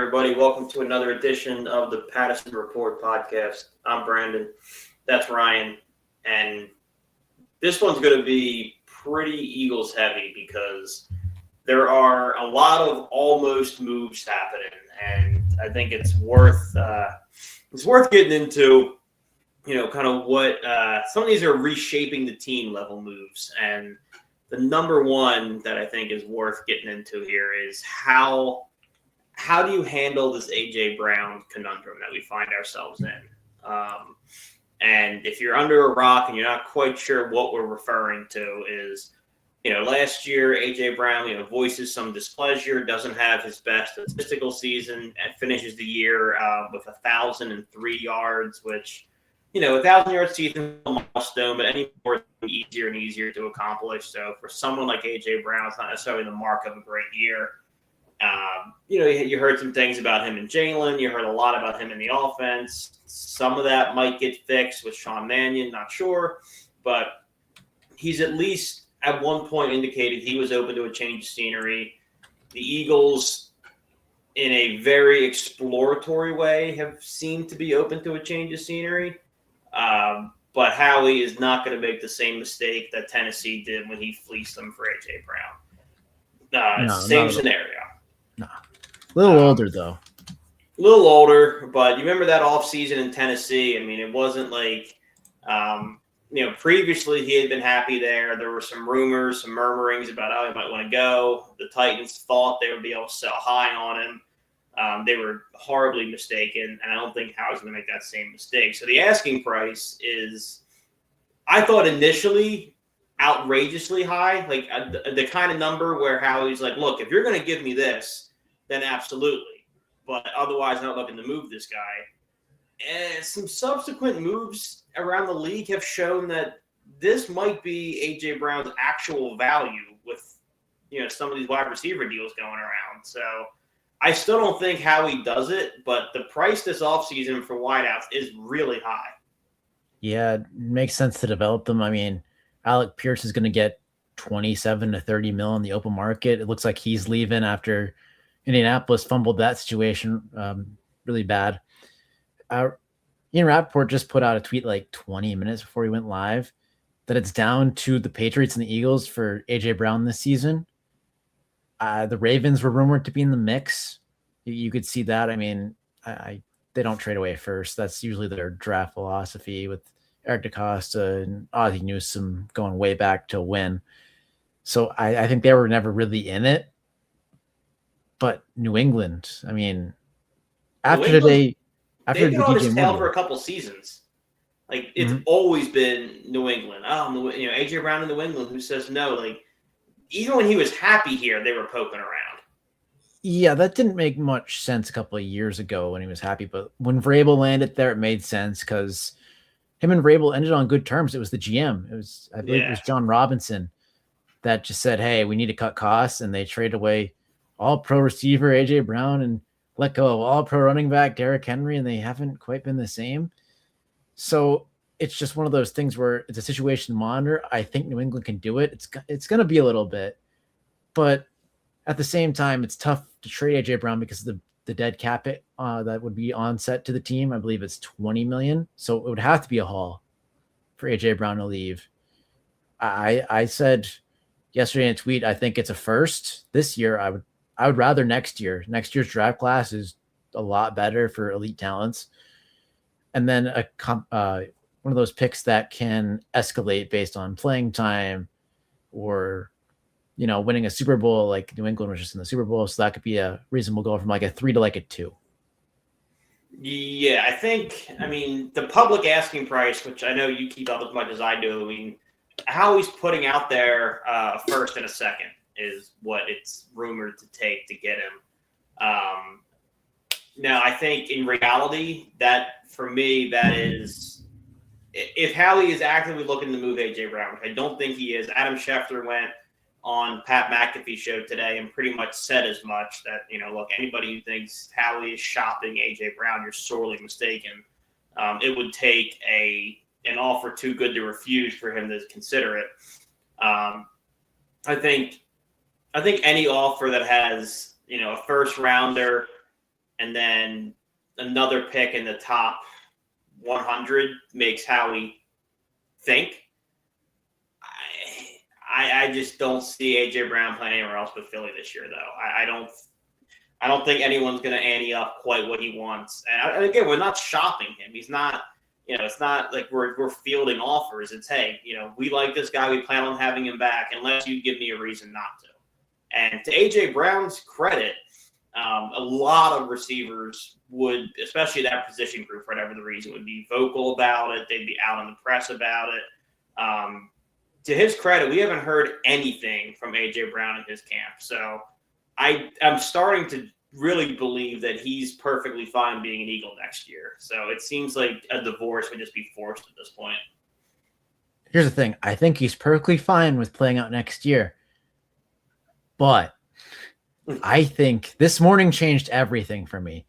everybody? Welcome to another edition of the Patterson Report podcast. I'm Brandon. That's Ryan. And this one's going to be pretty Eagles heavy because there are a lot of almost moves happening, and I think it's worth getting into. Kind of what some of these are reshaping the team level moves, and the number one that I think is worth getting into here is how do you handle this A.J. Brown conundrum that we find ourselves in? And if you're under a rock and you're not quite sure what we're referring to is, last year A.J. Brown, voices some displeasure, doesn't have his best statistical season, and finishes the year with 1,003 yards, which, 1,000 yards season is a milestone, but any more is easier and easier to accomplish. So for someone like A.J. Brown, it's not necessarily the mark of a great year. You heard some things about him and Jalen. You heard a lot about him in the offense. Some of that might get fixed with Sean Mannion, not sure. But he's at least at one point indicated he was open to a change of scenery. The Eagles, in a very exploratory way, have seemed to be open to a change of scenery. But Howie is not going to make the same mistake that Tennessee did when he fleeced them for A.J. Brown. Same scenario. No. A little older, though. A little older, but you remember that offseason in Tennessee? I mean, it wasn't like, previously he had been happy there. There were some rumors, some murmurings about how he might want to go. The Titans thought they would be able to sell high on him. They were horribly mistaken, and I don't think Howie's going to make that same mistake. So the asking price is, I thought initially, outrageously high, like the kind of number where Howie's like, look, if you're going to give me this, then absolutely. But otherwise, I'm not looking to move this guy. And some subsequent moves around the league have shown that this might be A.J. Brown's actual value with, some of these wide receiver deals going around. So I still don't think Howie does it, but the price this offseason for wideouts is really high. Yeah, it makes sense to develop them. I mean, Alec Pierce is going to get 27 to 30 mil in the open market. It looks like he's leaving after Indianapolis fumbled that situation really bad. Ian Rappaport just put out a tweet like 20 minutes before he went live that it's down to the Patriots and the Eagles for A.J. Brown this season. The Ravens were rumored to be in the mix. You could see that. I mean, they don't trade away first. That's usually their draft philosophy with Eric DeCosta and Ozzie Newsome going way back to win. So I think they were never really in it. But New England, I mean, after they've been on his tail for a couple seasons. Like, it's always been New England. A.J. Brown in New England, who says no? Like, even when he was happy here, they were poking around. Yeah, that didn't make much sense a couple of years ago when he was happy. But when Vrabel landed there, it made sense because him and Vrabel ended on good terms. It was the GM. I believe it was John Robinson that just said, hey, we need to cut costs. And they traded away all-pro receiver A.J. Brown and let go of all-pro running back Derrick Henry, and they haven't quite been the same. So it's just one of those things where it's a situation to monitor. I think New England can do it. It's going to be a little bit. But at the same time, it's tough to trade A.J. Brown because of the dead cap that would be on set to the team. I believe it's $20 million. So it would have to be a haul for A.J. Brown to leave. I said yesterday in a tweet, I think it's a first. This year, I would rather next year. Next year's draft class is a lot better for elite talents. And then one of those picks that can escalate based on playing time or, winning a Super Bowl, like New England was just in the Super Bowl. So that could be a reasonable goal from like a 3 to like a 2. Yeah, the public asking price, which I know you keep up as much as I do. I mean, how he's putting out there a first and a second is what it's rumored to take to get him. Now, I think in reality, that for me, that is, if Howie is actively looking to move A.J. Brown, which I don't think he is. Adam Schefter went on Pat McAfee's show today and pretty much said as much that, look, anybody who thinks Howie is shopping A.J. Brown, you're sorely mistaken. It would take an offer too good to refuse for him to consider it. I think any offer that has, a first rounder and then another pick in the top 100 makes Howie think. I just don't see AJ Brown playing anywhere else but Philly this year, though. I don't think anyone's going to ante up quite what he wants. And again, we're not shopping him. He's not, it's not like we're fielding offers. It's, hey, we like this guy. We plan on having him back unless you give me a reason not to. And to AJ Brown's credit, a lot of receivers would, especially that position group, for whatever the reason, would be vocal about it. They'd be out in the press about it. To his credit, we haven't heard anything from AJ Brown in his camp. So I'm starting to really believe that he's perfectly fine being an Eagle next year. So it seems like a divorce would just be forced at this point. Here's the thing. I think he's perfectly fine with playing out next year. But I think this morning changed everything for me.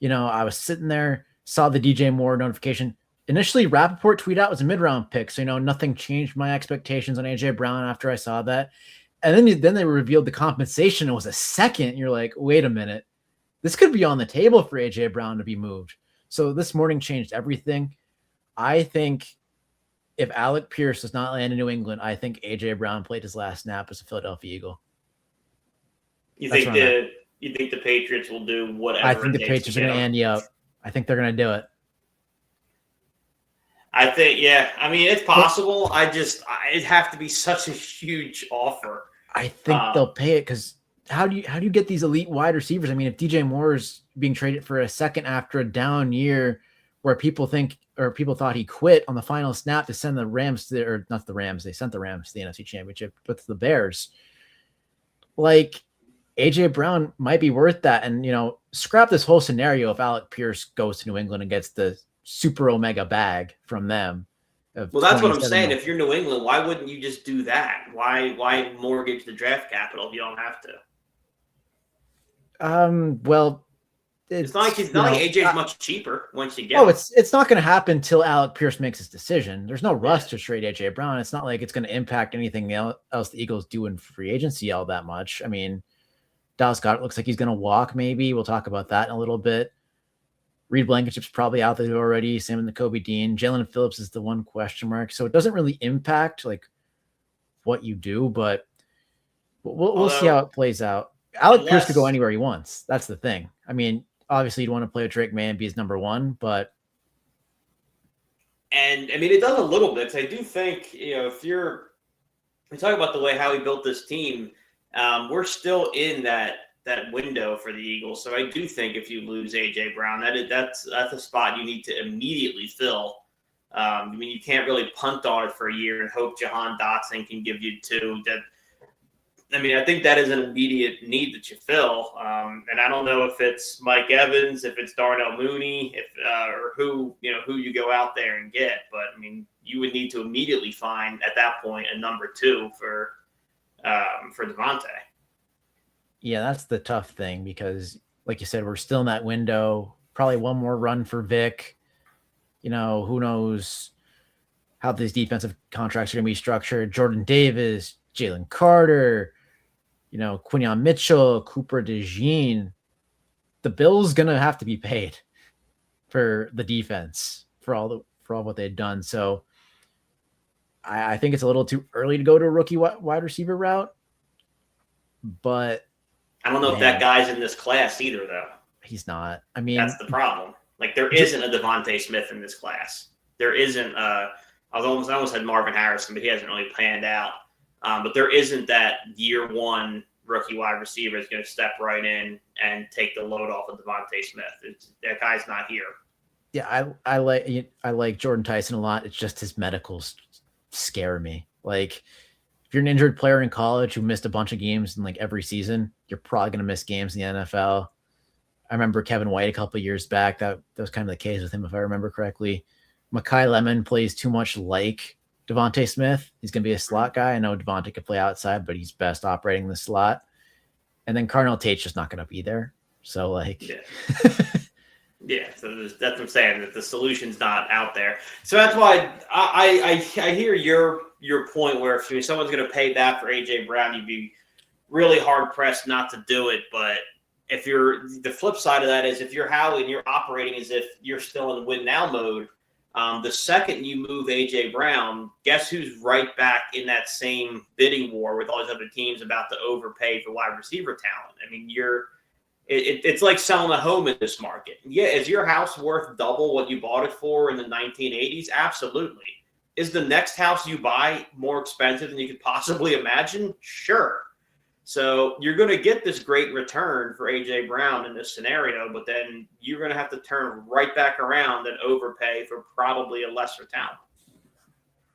I was sitting there, saw the DJ Moore notification. Initially, Rappaport tweet out was a mid-round pick. So, nothing changed my expectations on AJ Brown after I saw that. And then they revealed the compensation. It was a second. You're like, wait a minute. This could be on the table for AJ Brown to be moved. So this morning changed everything. I think if Alec Pierce does not land in New England, I think AJ Brown played his last snap as a Philadelphia Eagle. You think the Patriots will do whatever? I think the Patriots are going to ante up. I think they're going to do it. I think, yeah. I mean, it's possible. It'd have to be such a huge offer. I think they'll pay it because how do you get these elite wide receivers? I mean, if DJ Moore is being traded for a second after a down year where people thought he quit on the final snap to send the Rams not the Rams, they sent the Rams to the NFC Championship, but the Bears. Like, AJ Brown might be worth that. And, scrap this whole scenario if Alec Pierce goes to New England and gets the super omega bag from them. Well, that's what I'm saying. If you're New England, why wouldn't you just do that? Why mortgage the draft capital if you don't have to? Well, it's not like AJ's much cheaper once you get. Oh, it's not going to happen until Alec Pierce makes his decision. There's no rush to trade AJ Brown. It's not like it's going to impact anything else the Eagles do in free agency all that much. I mean, Dallas Goedert looks like he's going to walk. Maybe we'll talk about that in a little bit. Reed Blankenship's probably out there already. Same with Nakobe Dean. Jalen Phillips is the one question mark. So it doesn't really impact like what you do, but we'll see how it plays out. Alec Pierce could go anywhere he wants. That's the thing. I mean, obviously you'd want to play with Drake May and be his number one, but. And I mean, it does a little bit. I do think, if we talk about the way how he built this team, we're still in that window for the Eagles. So I do think if you lose AJ Brown, that's a spot you need to immediately fill. I mean, you can't really punt on it for a year and hope Jahan Dotson can give you two. I think that is an immediate need that you fill. And I don't know if it's Mike Evans, if it's Darnell Mooney, or who you go out there and get. But I mean, you would need to immediately find at that point a number two for Devontae. Yeah, that's the tough thing because, like you said, we're still in that window. Probably one more run for Vic. Who knows how these defensive contracts are going to be structured. Jordan Davis, Jalen Carter, Quinyon Mitchell, Cooper DeJean. The bill's going to have to be paid for the defense for all what they've done. So I think it's a little too early to go to a rookie wide receiver route, but I don't know if that guy's in this class either, though. He's not. I mean, that's the problem. Like, there isn't a Devontae Smith in this class. There isn't. I almost had Marvin Harrison, but he hasn't really panned out. But there isn't that year one rookie wide receiver is going to step right in and take the load off of Devontae Smith. That guy's not here. Yeah, I like Jordan Tyson a lot. It's just his medicals scare me. Like, if you're an injured player in college who missed a bunch of games in like every season, you're probably going to miss games in the NFL. I remember Kevin White a couple of years back. That was kind of the case with him, if I remember correctly. Mekhi Lemon plays too much like Devontae Smith. He's going to be a slot guy. I know Devontae could play outside, but he's best operating the slot. And then Cardinal Tate's just not going to be there. So, like... Yeah. Yeah, so that's what I'm saying, that the solution's not out there. So that's why I hear your point where if someone's going to pay that for AJ Brown, you'd be really hard pressed not to do it. But if you're the flip side of that is if you're Howie and you're operating as if you're still in win now mode, the second you move AJ Brown, guess who's right back in that same bidding war with all these other teams about to overpay for wide receiver talent? I mean, it's like selling a home in this market. Yeah, is your house worth double what you bought it for in the 1980s? Absolutely. Is the next house you buy more expensive than you could possibly imagine? Sure. So you're going to get this great return for A.J. Brown in this scenario, but then you're going to have to turn right back around and overpay for probably a lesser talent.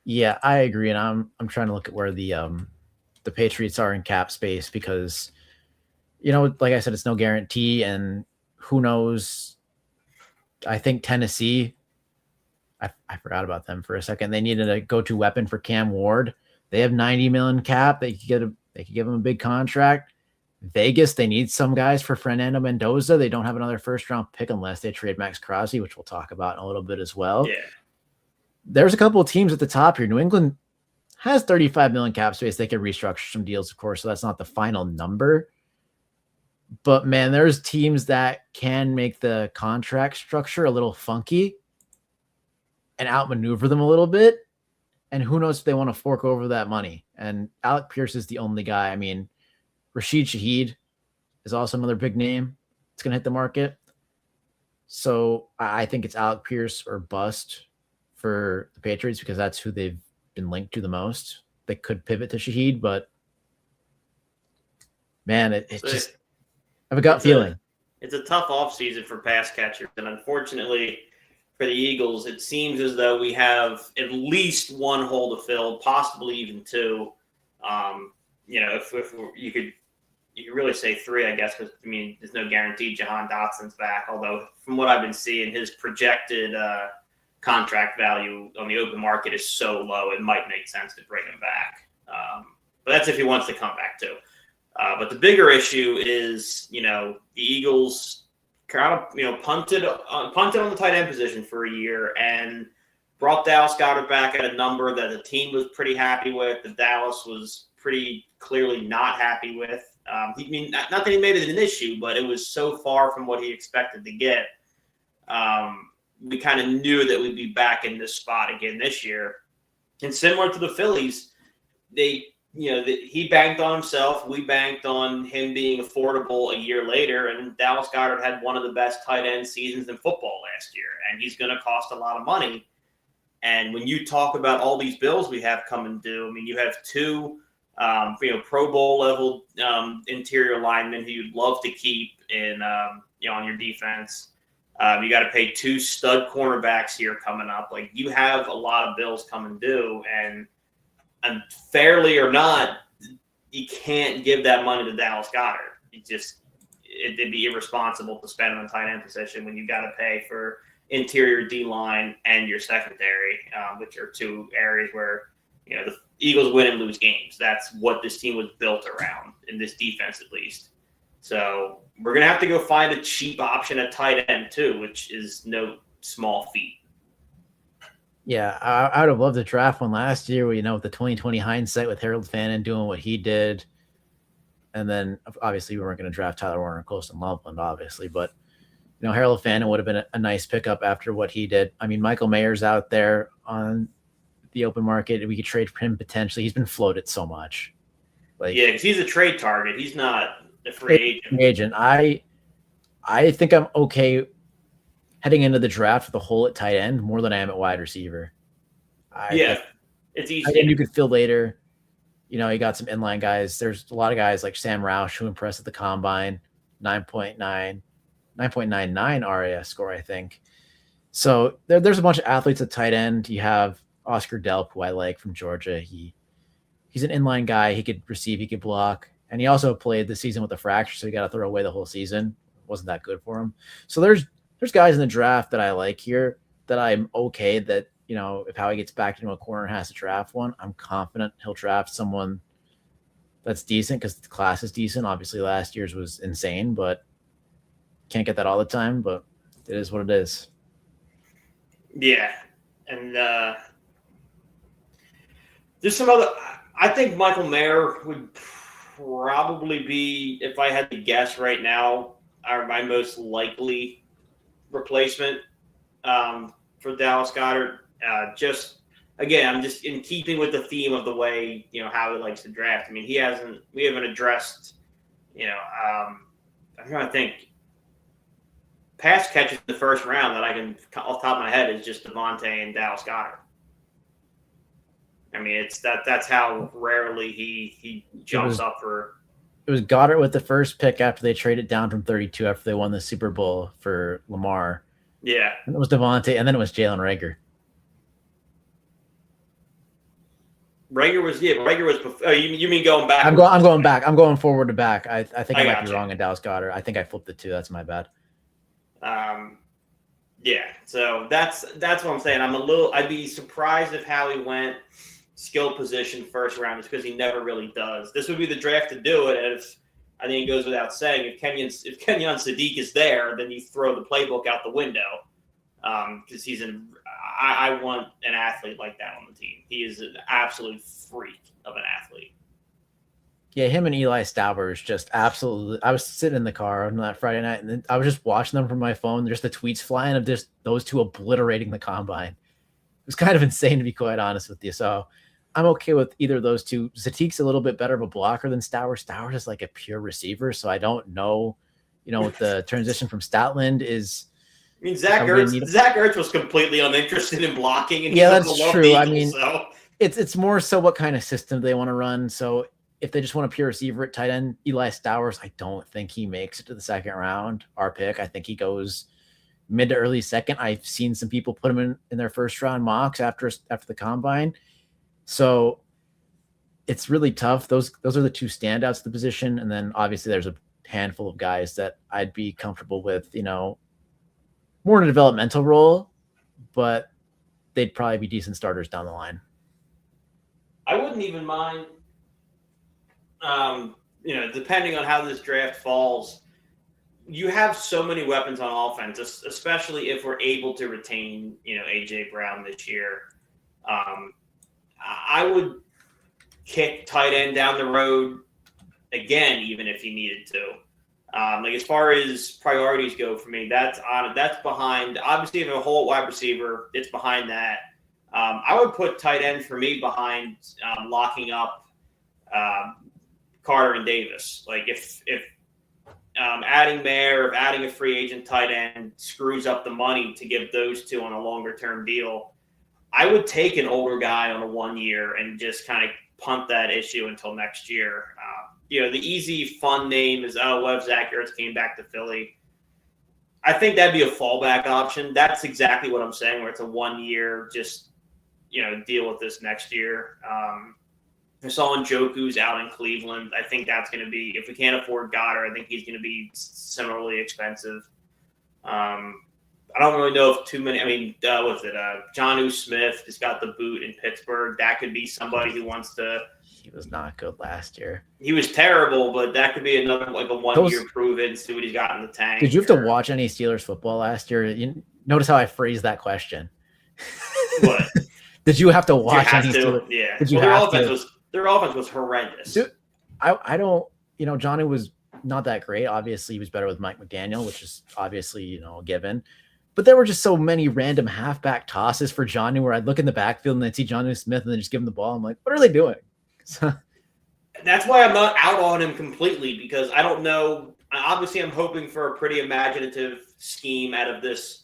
Yeah, I agree, and I'm trying to look at where the Patriots are in cap space because, like I said, it's no guarantee, and who knows? I think Tennessee. I forgot about them for a second. They needed a go-to weapon for Cam Ward. They have $90 million cap. They could give him a big contract. Vegas, they need some guys for Fernando Mendoza. They don't have another first-round pick unless they trade Max Crosby, which we'll talk about in a little bit as well. Yeah. There's a couple of teams at the top here. New England has $35 million cap space. They could restructure some deals, of course, so that's not the final number. But, man, there's teams that can make the contract structure a little funky and outmaneuver them a little bit. And who knows if they want to fork over that money. And Alec Pierce is the only guy. I mean, Rashid Shaheed is also another big name. It's going to hit the market. So I think it's Alec Pierce or bust for the Patriots because that's who they've been linked to the most. They could pivot to Shaheed, but man, I have a gut feeling. It's a tough offseason for pass catchers. And unfortunately, for the Eagles, it seems as though we have at least one hole to fill, possibly even two. If you could really say three, I guess, because there's no guarantee Jahan Dotson's back. Although from what I've been seeing, his projected contract value on the open market is so low, it might make sense to bring him back. But that's if he wants to come back too. But the bigger issue is, the Eagles kind of, punted on the tight end position for a year and brought Dallas Goedert back at a number that the team was pretty happy with, that Dallas was pretty clearly not happy with. Not that he made it an issue, but it was so far from what he expected to get. We kind of knew that we'd be back in this spot again this year. And similar to the Phillies, he banked on himself. We banked on him being affordable a year later, and Dallas Goedert had one of the best tight end seasons in football last year, and he's going to cost a lot of money. And when you talk about all these bills we have coming due, you have two, Pro Bowl level interior linemen who you'd love to keep in, on your defense. You got to pay two stud cornerbacks here coming up. Like, you have a lot of bills coming due, and fairly or not, you can't give that money to Dallas Goedert. It'd be irresponsible to spend on the tight end position when you got to pay for interior D-line and your secondary, which are two areas where, the Eagles win and lose games. That's what this team was built around, in this defense at least. So we're going to have to go find a cheap option at tight end too, which is no small feat. Yeah, I would have loved to draft one last year, with the 2020 hindsight with Harold Fannin doing what he did. And then obviously we weren't going to draft Tyler Warner and Colston Loveland, obviously, but Harold Fannin would have been a nice pickup after what he did. Michael Mayer's out there on the open market. We could trade for him potentially. He's been floated so much. Because he's a trade target. He's not a free agent. I think I'm okay heading into the draft with a hole at tight end more than I am at wide receiver. It's easy. I think you could fill later. You got some inline guys. There's a lot of guys like Sam Roush who impressed at the combine, 9.99 RAS score, I think. So there's a bunch of athletes at tight end. You have Oscar Delp, who I like from Georgia. He's an inline guy. He could receive, he could block. And he also played the season with a fracture, so you got to throw away the whole season. It wasn't that good for him. So there's guys in the draft that I like here that I'm okay that, if Howie gets back into a corner and has to draft one, I'm confident he'll draft someone that's decent because the class is decent. Obviously, last year's was insane, but can't get that all the time, but it is what it is. Yeah. And there's some other – I think Michael Mayer would probably be, if I had to guess right now, are my most likely replacement for Dallas Goedert. Just again, I'm just in keeping with the theme of the way Howie likes to draft. I mean, we haven't addressed. I'm trying to think. Pass catches in the first round that I can off the top of my head is just Devontae and Dallas Goedert. I mean, that's how rarely he jumps up for. It was Goddard with the first pick after they traded down from 32 after they won the Super Bowl for Lamar. Yeah. And it was Devontae, and then it was Jalen Reagor. Reagor was before. Oh, you mean going back? I'm going back. I'm going forward to back. I think I might be you. wrong in Dallas Goedert. I think I flipped the two. That's my bad. Yeah. So that's what I'm saying. I'd be surprised if Howie went skill position first round, just because he never really does. This would be the draft to do it. And I think it goes without saying, if Kenyon Sadiq is there, then you throw the playbook out the window. Because I want an athlete like that on the team. He is an absolute freak of an athlete. Yeah, him and Eli Stauber is just absolutely. I was sitting in the car on that Friday night, and then I was just watching them from my phone. Just the tweets flying of just those two obliterating the combine. It was kind of insane, to be quite honest with you. So I'm okay with either of those two. Sadiq's a little bit better of a blocker than Stauber. Stauber is like a pure receiver, so I don't know, what the transition from Statland is. I mean, Zach Ertz was completely uninterested in blocking. And yeah, that's true. Eagles, I mean, it's more so what kind of system they want to run. So if they just want a pure receiver at tight end, Eli Stowers, I don't think he makes it to the second round. Our pick, I think he goes mid to early second. I've seen some people put him in their first round mocks after the combine. So it's really tough. Those are the two standouts of the position. And then obviously there's a handful of guys that I'd be comfortable with, more in a developmental role, but they'd probably be decent starters down the line. I wouldn't even mind, depending on how this draft falls, you have so many weapons on offense, especially if we're able to retain, A.J. Brown this year. I would kick tight end down the road again, even if you needed to. As far as priorities go for me, that's behind. Obviously, if you have a whole wide receiver, it's behind that. I would put tight end for me behind locking up Carter and Davis. Like if adding Mayer, if adding a free agent tight end screws up the money to give those two on a longer term deal, I would take an older guy on a 1 year and just kind of punt that issue until next year. The easy, fun name is, what if Zach Ertz came back to Philly? I think that'd be a fallback option. That's exactly what I'm saying, where it's a 1 year, just, deal with this next year. I saw Njoku's out in Cleveland. I think that's going to be, if we can't afford Goddard, I think he's going to be similarly expensive. I don't really know if too many, Jonnu Smith has got the boot in Pittsburgh. That could be somebody who wants to. He was not good last year. He was terrible, but that could be another a 1 year prove-in, see what he's got in the tank. Did you have to watch any Steelers football last year? You notice how I phrased that question. What? Did you have to watch any Steelers? Yeah. Did you their offense was horrendous. Dude, I don't, Johnny was not that great. Obviously, he was better with Mike McDaniel, which is obviously, a given. But there were just so many random halfback tosses for Johnny where I'd look in the backfield and I'd see Jonnu Smith and then just give him the ball. I'm like, what are they doing? That's why I'm not out on him completely, because I don't know. Obviously, I'm hoping for a pretty imaginative scheme out of this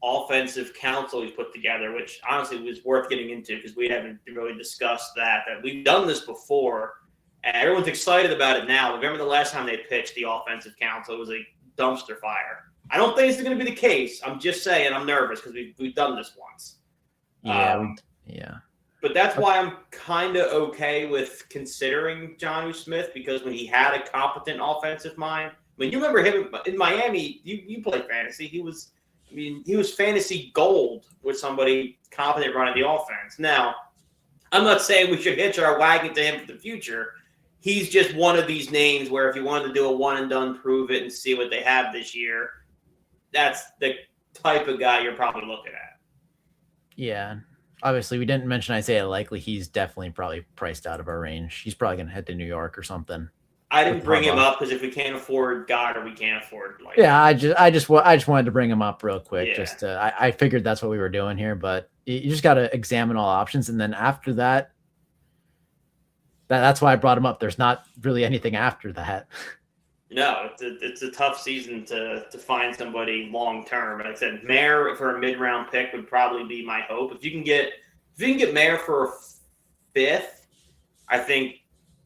offensive council he's put together, which honestly was worth getting into because we haven't really discussed that we've done this before and everyone's excited about it now. Remember the last time they pitched the offensive council, it was a dumpster fire. I don't think it's going to be the case. I'm just saying I'm nervous because we've done this once. Yeah. But that's why I'm kind of okay with considering Jonnu Smith, because when he had a competent offensive mind, you remember him in Miami, you played fantasy. He was fantasy gold with somebody competent running the offense. Now, I'm not saying we should hitch our wagon to him for the future. He's just one of these names where if you wanted to do a one and done, prove it and see what they have this year, that's the type of guy you're probably looking at. Yeah. Obviously, we didn't mention Isaiah Likely. He's definitely probably priced out of our range. He's probably going to head to New York or something. I didn't bring him up because if we can't afford Goddard, we can't afford like. Yeah, I just wanted to bring him up real quick. Yeah. I figured that's what we were doing here, but you just got to examine all options, and then after that, that's why I brought him up. There's not really anything after that. No, it's a tough season to find somebody long term. Like I said, Mayer for a mid round pick would probably be my hope. If you can get Mayer for a 5th, I think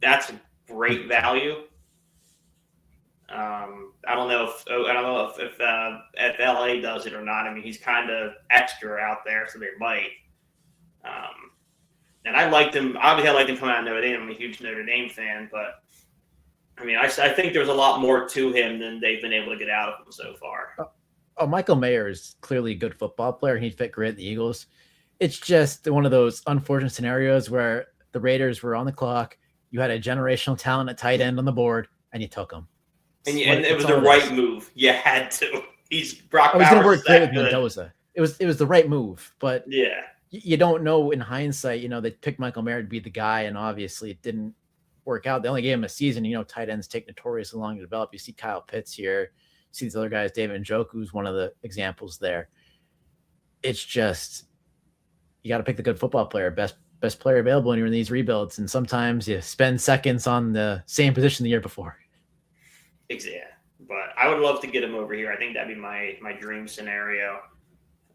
that's a great value. I don't know if LA does it or not. I mean, he's kind of extra out there, so they might. And I liked him. Obviously, I liked him coming out of Notre Dame. I'm a huge Notre Dame fan, but I mean, I think there's a lot more to him than they've been able to get out of him so far. Oh, Michael Mayer is clearly a good football player. He'd fit great at the Eagles. It's just one of those unfortunate scenarios where the Raiders were on the clock. You had a generational talent at tight end on the board, and you took him. And it was the right move. You had to. He's Brock Bowers. I was going to work great with Mendoza. It was the right move, but yeah, you don't know in hindsight. They picked Michael Mayer to be the guy, and obviously it didn't work out. They only gave him a season. Tight ends take notoriously long to develop. You see Kyle Pitts here. You see these other guys. David Njoku's one of the examples there. It's just you got to pick the good football player, best player available when you're in these rebuilds, and sometimes you spend seconds on the same position the year before. Yeah, but I would love to get him over here. I think that'd be my dream scenario.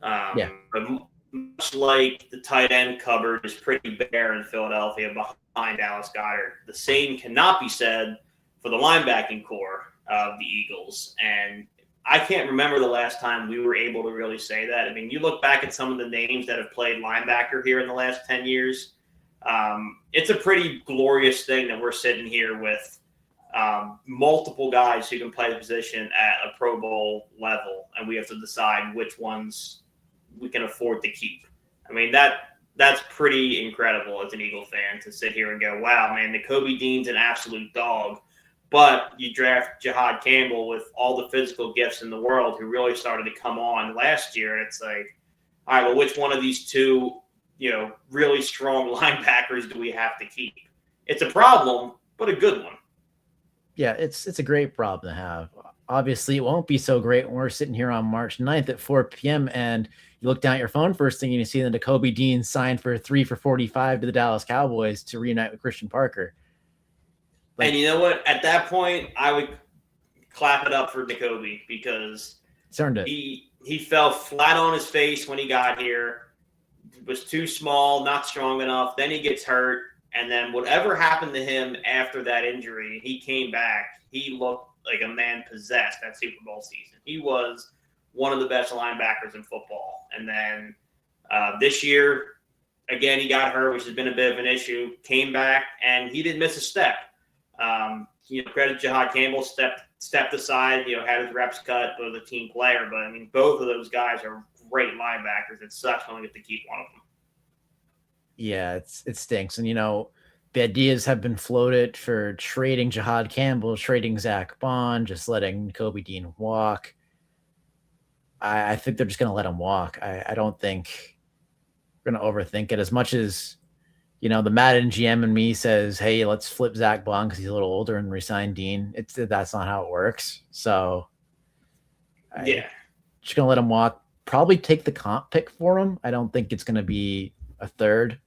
Yeah. But much like the tight end cupboard is pretty bare in Philadelphia behind Dallas Goedert, the same cannot be said for the linebacking core of the Eagles. And I can't remember the last time we were able to really say that. I mean, you look back at some of the names that have played linebacker here in the last 10 years. It's a pretty glorious thing that we're sitting here with multiple guys who can play the position at a Pro Bowl level, and we have to decide which ones we can afford to keep. I mean, that's pretty incredible as an Eagle fan to sit here and go, wow, man, Nakobe Dean's an absolute dog. But you draft Jihad Campbell with all the physical gifts in the world who really started to come on last year. And it's like, all right, well, which one of these two, really strong linebackers do we have to keep? It's a problem, but a good one. Yeah, it's a great problem to have. Obviously, it won't be so great when we're sitting here on March 9th at 4 p.m. and you look down at your phone first thing and you see that Nakobe Dean signed for 3 for $45 to the Dallas Cowboys to reunite with Christian Parker. And you know what? At that point, I would clap it up for Nakobe because he fell flat on his face when he got here. Was too small, not strong enough. Then he gets hurt. And then whatever happened to him after that injury, he came back. He looked like a man possessed that Super Bowl season. He was one of the best linebackers in football. And then this year, again, he got hurt, which has been a bit of an issue. Came back, and he didn't miss a step. Credit Jihad Campbell stepped aside, had his reps cut, was a team player. But, I mean, both of those guys are great linebackers. It sucks when we get to keep one of them. Yeah, it stinks. And, the ideas have been floated for trading Jihad Campbell, trading Zach Bond, just letting Nakobe Dean walk. I think they're just going to let him walk. I don't think we're going to overthink it as much as, the Madden GM and me says, hey, let's flip Zach Bond because he's a little older and resign Dean. That's not how it works. So, just going to let him walk. Probably take the comp pick for him. I don't think it's going to be a third. I'm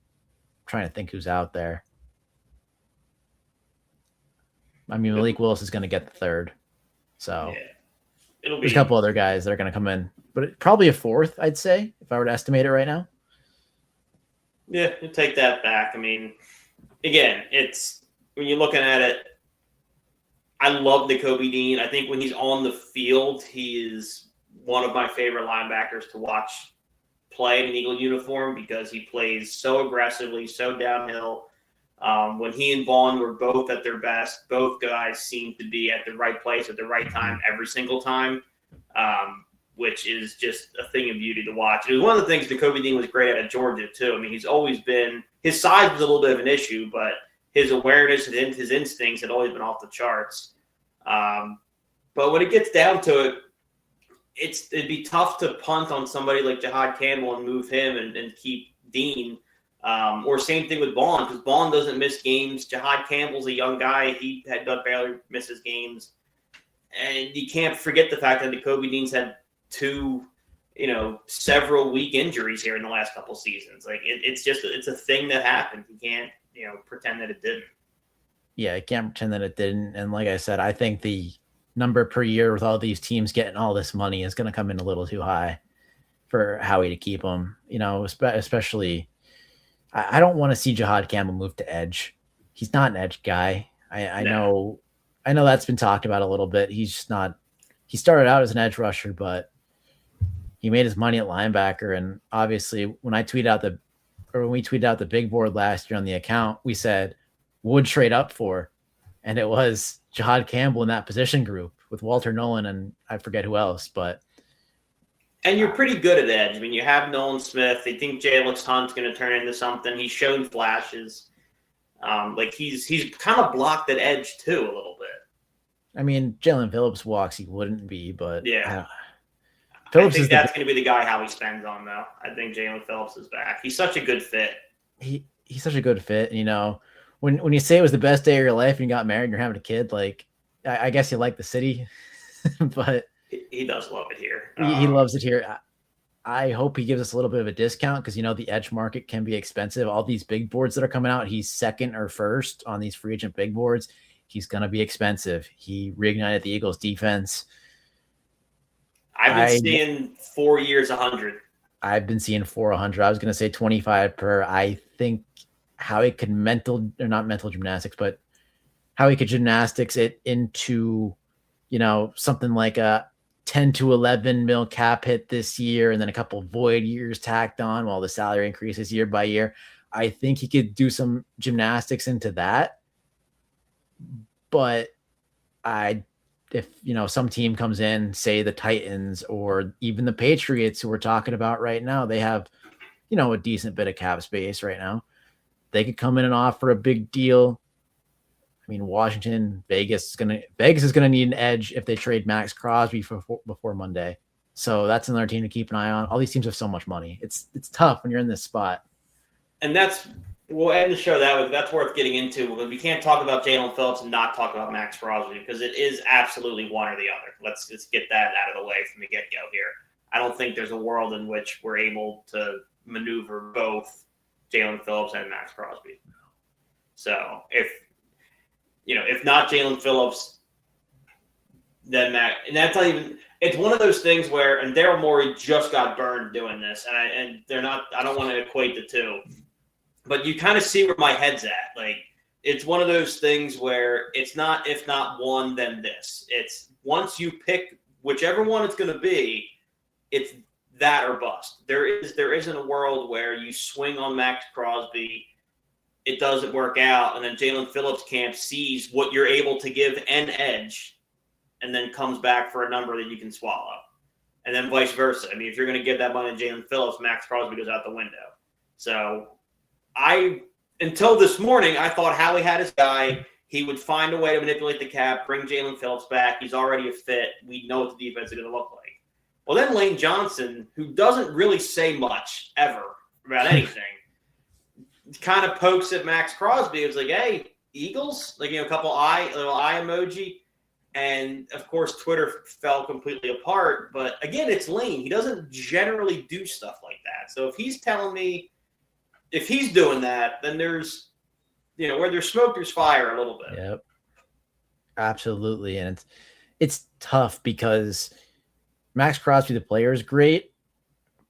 trying to think who's out there. I mean, Malik Willis is going to get the third. So there's a couple other guys that are going to come in. But probably a fourth, I'd say, if I were to estimate it right now. Yeah, you take that back. I mean, again, it's when you're looking at it, I love Nakobe Dean. I think when he's on the field, he is one of my favorite linebackers to watch play in an Eagle uniform because he plays so aggressively, so downhill. When he and Vaughn were both at their best, both guys seemed to be at the right place at the right time every single time, which is just a thing of beauty to watch. It was one of the things Nakobe Dean was great at Georgia, too. I mean, he's always been – his size was a little bit of an issue, but his awareness and his instincts had always been off the charts. But when it gets down to it, it'd be tough to punt on somebody like Jihad Campbell and move him and keep Dean. Or same thing with Bond, because Bond doesn't miss games. Jahad Campbell's a young guy. He had barely misses games. And you can't forget the fact that the Kobe Deans had two, several week injuries here in the last couple seasons. Like it's a thing that happened. You can't, pretend that it didn't. Yeah, I can't pretend that it didn't. And like I said, I think the number per year with all these teams getting all this money is going to come in a little too high for Howie to keep him. Especially, I don't want to see Jahad Campbell move to edge. He's not an edge guy. I know that's been talked about a little bit. He's just not. He started out as an edge rusher, but he made his money at linebacker. And obviously, when we tweeted out the big board last year on the account, we said would trade up for, and it was Jahad Campbell in that position group with Walter Nolan and I forget who else, but. And you're pretty good at edge. I mean, you have Nolan Smith. They think Jalen Hunt's going to turn into something. He's shown flashes. He's kind of blocked at edge too a little bit. I mean, Jalen Phillips walks, he wouldn't be, but yeah. Phillips I think that's going to be the guy Howie spends on, though. I think Jalen Phillips is back. He's such a good fit. He's such a good fit. When you say it was the best day of your life and you got married and you're having a kid, like I guess you like the city, but he does love it here. He loves it here. I hope he gives us a little bit of a discount because the edge market can be expensive. All these big boards that are coming out, he's second or first on these free agent big boards. He's going to be expensive. He reignited the Eagles defense. I've been seeing 4 years 100. I've been seeing 400. I was going to say 25 per. I think how he could gymnastics it into, something like a 10 to 11 mil cap hit this year and then a couple void years tacked on while the salary increases year by year. I think he could do some gymnastics into that. But if some team comes in, say the Titans or even the Patriots who we're talking about right now, they have, a decent bit of cap space right now. They could come in and offer a big deal. I mean, Washington, Vegas is gonna need an edge if they trade Max Crosby before Monday. So that's another team to keep an eye on. All these teams have so much money. It's tough when you're in this spot. And we'll end the show that way. That's worth getting into. We can't talk about Jalen Phillips and not talk about Max Crosby because it is absolutely one or the other. Let's just get that out of the way from the get-go here. I don't think there's a world in which we're able to maneuver both Jalen Phillips and Max Crosby. So if not Jalen Phillips, then Max, and that's not even. It's one of those things where, and Daryl Morey just got burned doing this, and they're not. I don't want to equate the two, but you kind of see where my head's at. Like it's one of those things where it's not if not one, then this. It's once you pick whichever one it's going to be, it's that or bust. There isn't a world where you swing on Max Crosby, it doesn't work out, and then Jalen Phillips camp sees what you're able to give an edge, and then comes back for a number that you can swallow, and then vice versa. I mean, if you're going to give that money to Jalen Phillips, Max Crosby goes out the window. So until this morning, I thought Howie had his guy. He would find a way to manipulate the cap, bring Jalen Phillips back. He's already a fit. We know what the defense is going to look like. Well, then Lane Johnson, who doesn't really say much ever about anything, kind of pokes at Max Crosby. It was like, hey, Eagles? Like, a little eye emoji. And, of course, Twitter fell completely apart. But, again, it's Lane. He doesn't generally do stuff like that. So if he's telling me, if he's doing that, then there's, where there's smoke, there's fire a little bit. Yep. Absolutely. And it's tough because Max Crosby, the player, is great,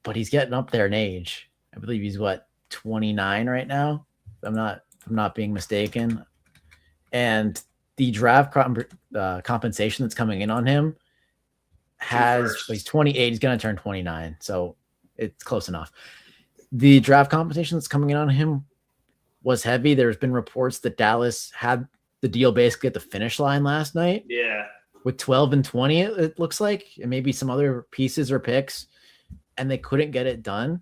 but he's getting up there in age. I believe he's 29 right now. If I'm not being mistaken. And the draft compensation that's coming in on him he's 28. He's going to turn 29. So it's close enough. The draft compensation that's coming in on him was heavy. There's been reports that Dallas had the deal basically at the finish line last night. Yeah. With 12 and 20, it looks like, and maybe some other pieces or picks, and they couldn't get it done.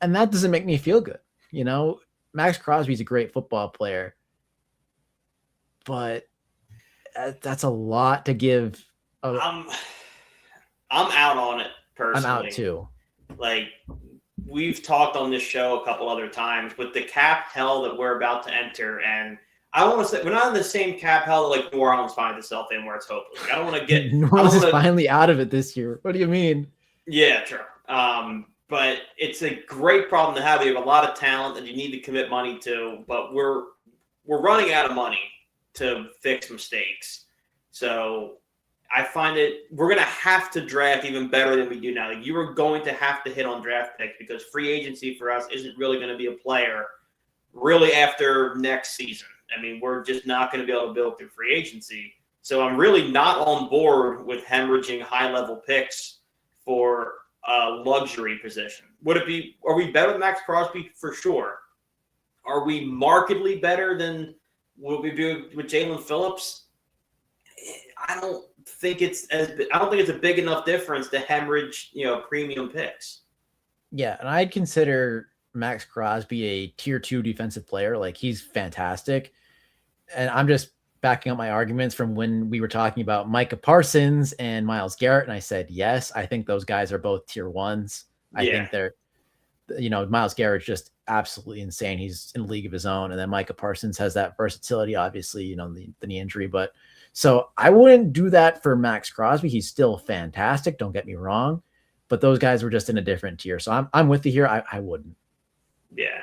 And that doesn't make me feel good. Max Crosby's a great football player, but that's a lot to give. I'm out on it personally. I'm out too. Like, we've talked on this show a couple other times with the cap hell that we're about to enter, and I don't want to say we're not in the same cap hell that like New Orleans finds itself in where it's hopeless. Like, I don't want to get New Orleans is finally out of it this year. What do you mean? Yeah, true. But it's a great problem to have. You have a lot of talent that you need to commit money to, but we're running out of money to fix mistakes. So I find it we're going to have to draft even better than we do now. Like, you are going to have to hit on draft picks because free agency for us isn't really going to be a player really after next season. I mean, we're just not going to be able to build through free agency. So I'm really not on board with hemorrhaging high-level picks for a luxury position. Would it be? Are we better than Max Crosby? For sure. Are we markedly better than what we do with Jalen Phillips? I don't think it's a big enough difference to hemorrhage, premium picks. Yeah, and I'd consider Max Crosby a tier 2 defensive player. Like, he's fantastic. And I'm just backing up my arguments from when we were talking about Micah Parsons and Myles Garrett. And I said, yes, I think those guys are both tier 1s. I think they're, Myles Garrett's just absolutely insane. He's in a league of his own. And then Micah Parsons has that versatility, obviously, the knee injury. But so I wouldn't do that for Max Crosby. He's still fantastic. Don't get me wrong. But those guys were just in a different tier. So I'm with you here. I wouldn't. Yeah,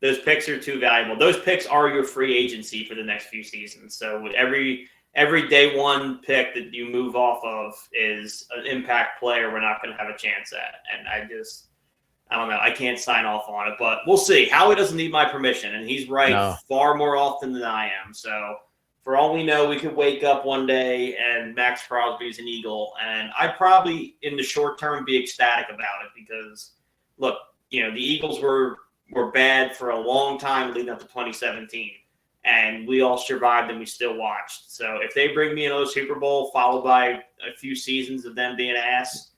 those picks are too valuable. Those picks are your free agency for the next few seasons. So every day one pick that you move off of is an impact player we're not going to have a chance at. And I don't know. I can't sign off on it, but we'll see. Howie doesn't need my permission, and he's right far more often than I am. So for all we know, we could wake up one day and Max Crosby's an Eagle, and I'd probably in the short term be ecstatic about it because, look, the Eagles were bad for a long time leading up to 2017, and we all survived and we still watched. So if they bring me another Super Bowl followed by a few seasons of them being ass,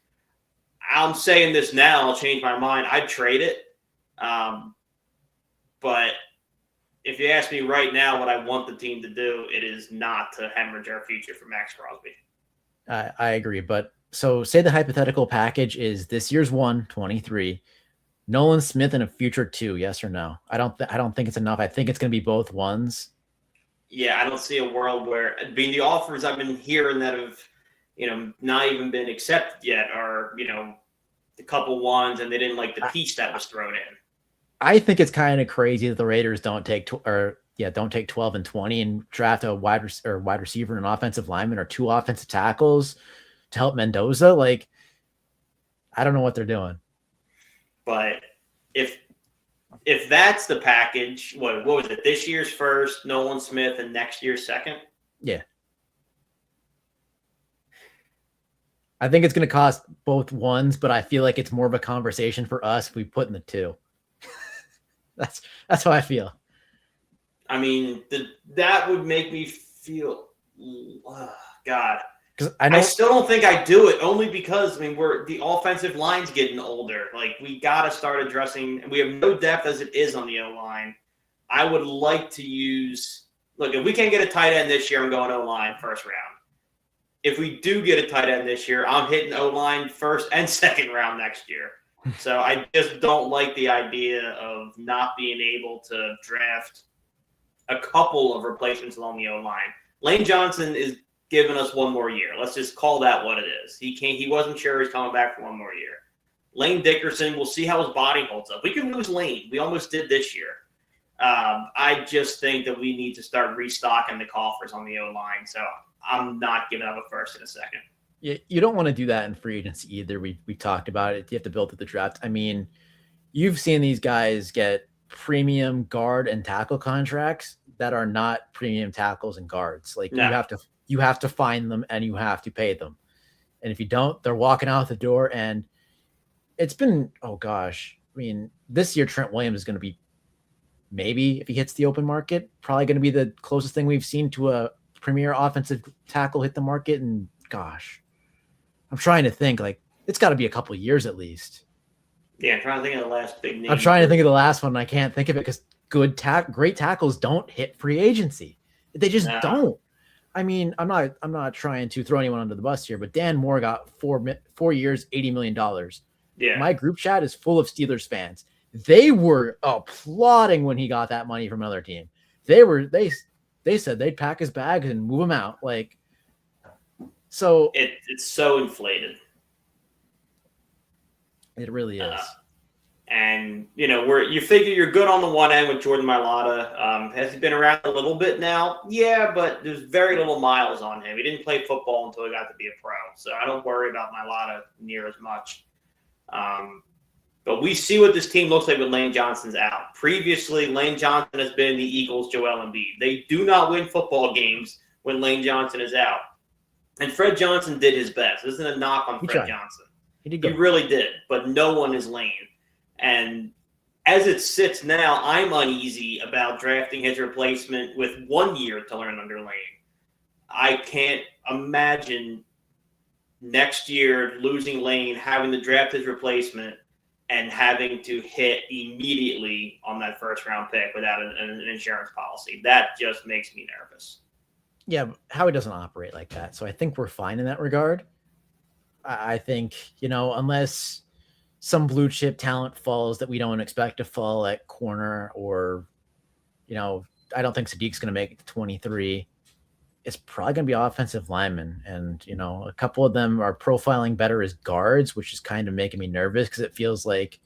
I'm saying this now, I'll change my mind. I'd trade it. But if you ask me right now what I want the team to do, it is not to hemorrhage our future for Max Crosby. I agree. But so say the hypothetical package is this year's 123, Nolan Smith and a future 2, yes or no? I don't think it's enough. I think it's going to be both 1s. Yeah, I don't see a world where the offers I've been hearing that have not even been accepted yet are, a couple 1s, and they didn't like the piece that was thrown in. I think it's kind of crazy that the Raiders don't take 12 and 20 and draft a wide receiver and an offensive lineman or 2 offensive tackles to help Mendoza. Like, I don't know what they're doing. But if that's the package, what was it? This year's first, Nolan Smith, and next year's second? Yeah. I think it's going to cost both 1s, but I feel like it's more of a conversation for us if we put in the 2. That's how I feel. I mean, that would make me feel, God. Because I still don't think I do it, only because we're the offensive line's getting older. Like, we got to start addressing, and we have no depth as it is on the O-line. I would like to use. Look, if we can't get a tight end this year, I'm going O-line first round. If we do get a tight end this year, I'm hitting O-line first and second round next year. So I just don't like the idea of not being able to draft a couple of replacements along the O-line. Lane Johnson is giving us one more year. Let's just call that what it is. He wasn't sure he's coming back for one more year. Lane Dickerson, we'll see how his body holds up. We can lose Lane. We almost did this year. I just think that we need to start restocking the coffers on the O-line. So I'm not giving up a first and a second. You don't want to do that in free agency either. We talked about it. You have to build at the draft. I mean, you've seen these guys get premium guard and tackle contracts that are not premium tackles and guards. Like, no. you have to find them and you have to pay them. And if you don't, they're walking out the door. And it's been, this year Trent Williams is going to be, maybe if he hits the open market, probably going to be the closest thing we've seen to a premier offensive tackle hit the market. And gosh, I'm trying to think, like, it's got to be a couple of years at least. Yeah, I'm trying to think of the last big name. I'm trying to think of the last one, and I can't think of it because great tackles don't hit free agency. They just don't. I mean, I'm not trying to throw anyone under the bus here, but Dan Moore got 4 years, $80 million. Yeah. My group chat is full of Steelers fans. They were applauding when he got that money from another team. They said they'd pack his bags and move him out. Like, so it's so inflated. It really is. And you figure you're good on the one end with Jordan Mailata. Has he been around a little bit now? Yeah, but there's very little miles on him. He didn't play football until he got to be a pro, so I don't worry about Mailata near as much. But we see what this team looks like when Lane Johnson's out. Previously, Lane Johnson has been the Eagles' Joel Embiid. They do not win football games when Lane Johnson is out. And Fred Johnson did his best. This isn't a knock on Fred Johnson. He really did, but no one is Lane. And as it sits now, I'm uneasy about drafting his replacement with 1 year to learn under Lane. I can't imagine next year losing Lane, having to draft his replacement, and having to hit immediately on that first-round pick without an insurance policy. That just makes me nervous. Yeah, Howie doesn't operate like that, so I think we're fine in that regard. I think, unless some blue chip talent falls that we don't expect to fall at corner, or, I don't think Sadiq's going to make it to 23. It's probably going to be offensive linemen. And, a couple of them are profiling better as guards, which is kind of making me nervous because it feels like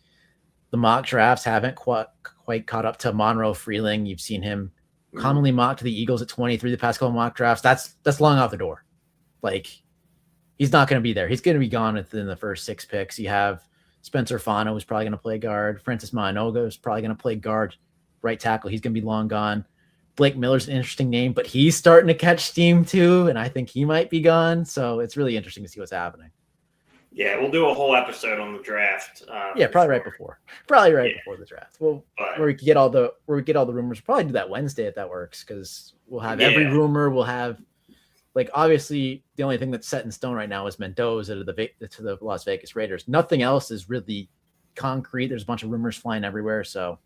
the mock drafts haven't quite caught up to Monroe Freeling. You've seen him commonly mocked to the Eagles at 23 the past couple mock drafts. That's long out the door. Like, he's not going to be there. He's going to be gone within the first 6 picks. You have Spencer Fano, who's probably going to play guard. Francis Maanoga is probably going to play guard, right tackle. He's going to be long gone. Blake Miller's an interesting name, but he's starting to catch steam too, and I think he might be gone. So it's really interesting to see what's happening. Yeah, we'll do a whole episode on the draft. Probably right before the draft. Well, where we get all the rumors. We'll probably do that Wednesday if that works, because we'll have every rumor. We'll have, like, obviously the only thing that's set in stone right now is Mendoza to the Las Vegas Raiders. Nothing else is really concrete. There's a bunch of rumors flying everywhere. So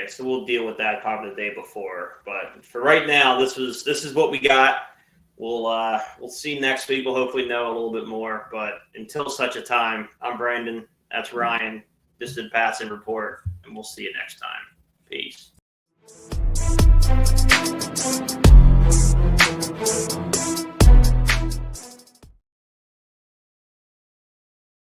so we'll deal with that probably the day before. But for right now, this is what we got. We'll see next week. We'll hopefully know a little bit more. But until such a time, I'm Brandon. That's Ryan. This is the Passing Report, and we'll see you next time. Peace.